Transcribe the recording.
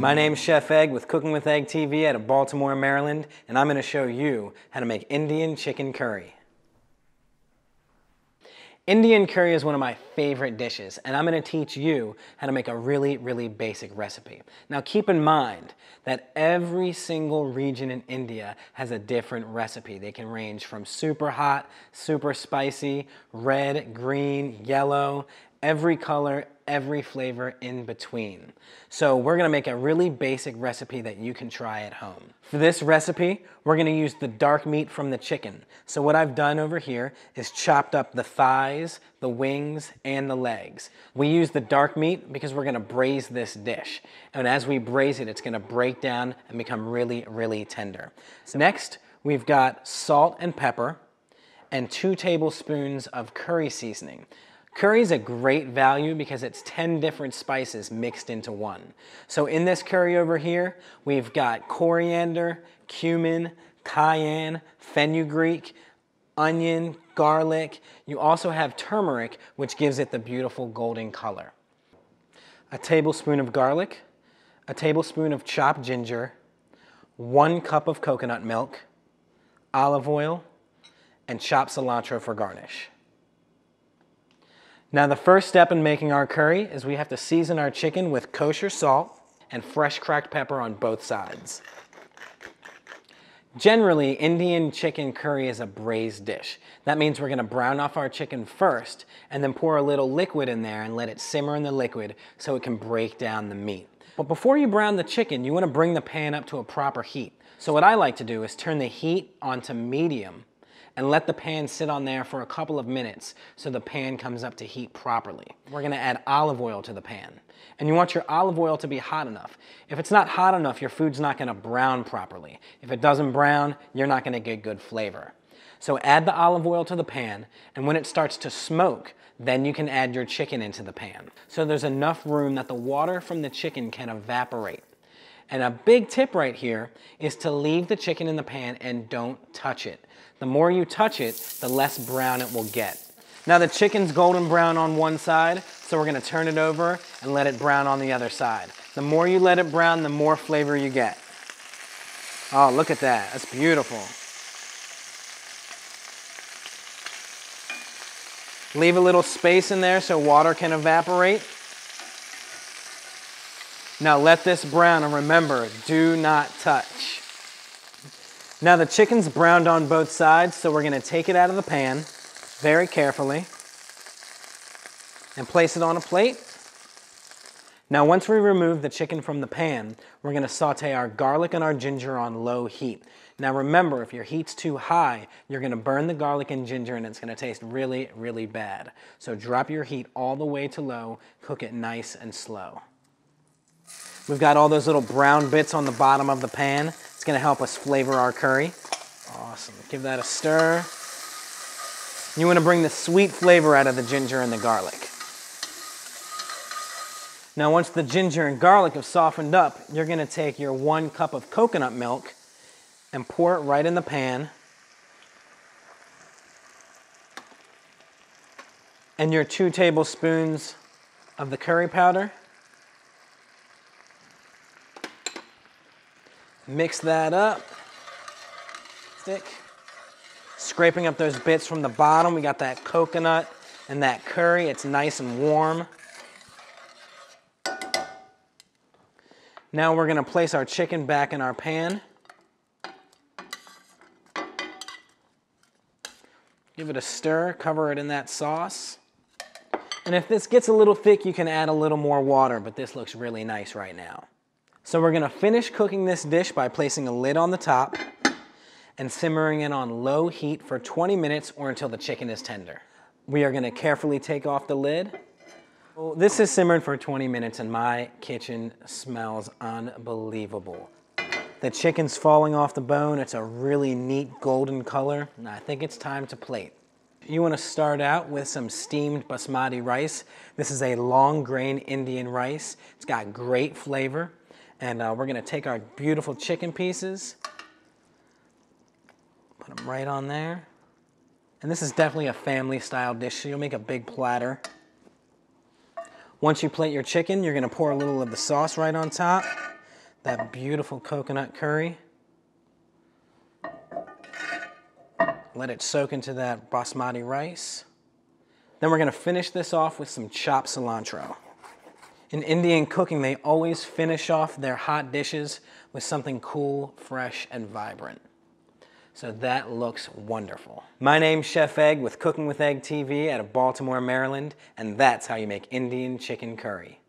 My name's Chef Egg with Cooking with Egg TV out of Baltimore, Maryland, and I'm going to show you how to make Indian chicken curry. Indian curry is one of my favorite dishes, and I'm going to teach you how to make a really basic recipe. Now keep in mind that every single region in India has a different recipe. They can range from super hot, super spicy, red, green, yellow, every color, every flavor in between. So we're gonna make a really basic recipe that you can try at home. For this recipe, we're gonna use the dark meat from the chicken. So what I've done over here is chopped up the thighs, the wings, and the legs. We use the dark meat because we're gonna braise this dish. And as we braise it, it's gonna break down and become really tender. So next, we've got salt and pepper and 2 tablespoons of curry seasoning. Curry is a great value because it's 10 different spices mixed into one. So in this curry over here, we've got coriander, cumin, cayenne, fenugreek, onion, garlic. You also have turmeric, which gives it the beautiful golden color. A tablespoon of garlic, a tablespoon of chopped ginger, 1 cup of coconut milk, olive oil, and chopped cilantro for garnish. Now the first step in making our curry is we have to season our chicken with kosher salt and fresh cracked pepper on both sides. Generally, Indian chicken curry is a braised dish. That means we're gonna brown off our chicken first and then pour a little liquid in there and let it simmer in the liquid so it can break down the meat. But before you brown the chicken, you wanna bring the pan up to a proper heat. So what I like to do is turn the heat onto medium and let the pan sit on there for a couple of minutes so the pan comes up to heat properly. We're gonna add olive oil to the pan. And you want your olive oil to be hot enough. If it's not hot enough, your food's not gonna brown properly. If it doesn't brown, you're not gonna get good flavor. So add the olive oil to the pan, and when it starts to smoke, then you can add your chicken into the pan. So there's enough room that the water from the chicken can evaporate. And a big tip right here is to leave the chicken in the pan and don't touch it. The more you touch it, the less brown it will get. Now the chicken's golden brown on one side, so we're gonna turn it over and let it brown on the other side. The more you let it brown, the more flavor you get. Oh, look at that, that's beautiful. Leave a little space in there so water can evaporate. Now let this brown, and remember, do not touch. Now the chicken's browned on both sides, so we're gonna take it out of the pan very carefully and place it on a plate. Now once we remove the chicken from the pan, we're gonna saute our garlic and our ginger on low heat. Now remember, if your heat's too high, you're gonna burn the garlic and ginger and it's gonna taste really bad. So drop your heat all the way to low, cook it nice and slow. We've got all those little brown bits on the bottom of the pan. It's gonna help us flavor our curry. Awesome, give that a stir. You wanna bring the sweet flavor out of the ginger and the garlic. Now once the ginger and garlic have softened up, you're gonna take your 1 cup of coconut milk and pour it right in the pan. And your 2 tablespoons of the curry powder. Mix that up, stick. Scraping up those bits from the bottom. We got that coconut and that curry. It's nice and warm. Now we're gonna place our chicken back in our pan. Give it a stir, cover it in that sauce. And if this gets a little thick, you can add a little more water, but this looks really nice right now. So we're gonna finish cooking this dish by placing a lid on the top and simmering it on low heat for 20 minutes or until the chicken is tender. We are gonna carefully take off the lid. Well, this is simmered for 20 minutes and my kitchen smells unbelievable. The chicken's falling off the bone. It's a really neat golden color, and I think it's time to plate. You wanna start out with some steamed basmati rice. This is a long grain Indian rice. It's got great flavor. And we're gonna take our beautiful chicken pieces, put them right on there. And this is definitely a family style dish, so you'll make a big platter. Once you plate your chicken, you're gonna pour a little of the sauce right on top. that beautiful coconut curry. Let it soak into that basmati rice. Then we're gonna finish this off with some chopped cilantro. In Indian cooking, they always finish off their hot dishes with something cool, fresh, and vibrant. So that looks wonderful. My name's Chef Egg with Cooking with Egg TV out of Baltimore, Maryland, and that's how you make Indian chicken curry.